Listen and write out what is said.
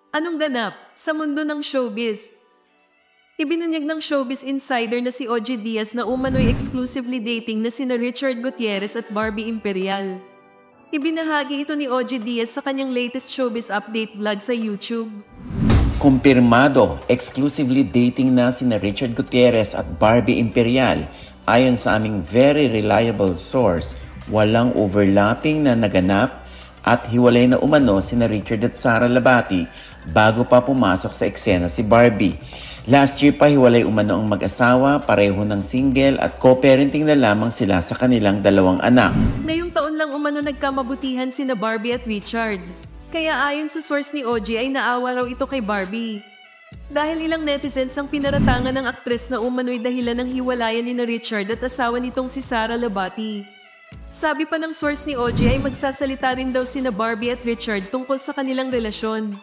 Anong ganap sa mundo ng showbiz? Ibinunyag ng showbiz insider na si OG Diaz na umano'y exclusively dating na sina Richard Gutierrez at Barbie Imperial. Ibinahagi ito ni OG Diaz sa kanyang latest showbiz update vlog sa YouTube. Kumpirmado, exclusively dating na sina Richard Gutierrez at Barbie Imperial. Ayon sa aming very reliable source, walang overlapping na naganap at hiwalay na umano sina Richard at Sara Labati bago pa pumasok sa eksena si Barbie. Last year pa hiwalay umano ang mag-asawa, pareho ng single at co-parenting na lamang sila sa kanilang dalawang anak. Ngayong taon lang umano nagkamabutihan sina Barbie at Richard. Kaya ayon sa source ni OG ay naawa raw ito kay Barbie. Dahil ilang netizens ang pinaratangan ng aktres na umano'y dahilan ng hiwalayan ni Richard at asawa nitong si Sara Labati. Sabi pa ng source ni OG ay magsasalita rin daw sina Barbie at Richard tungkol sa kanilang relasyon.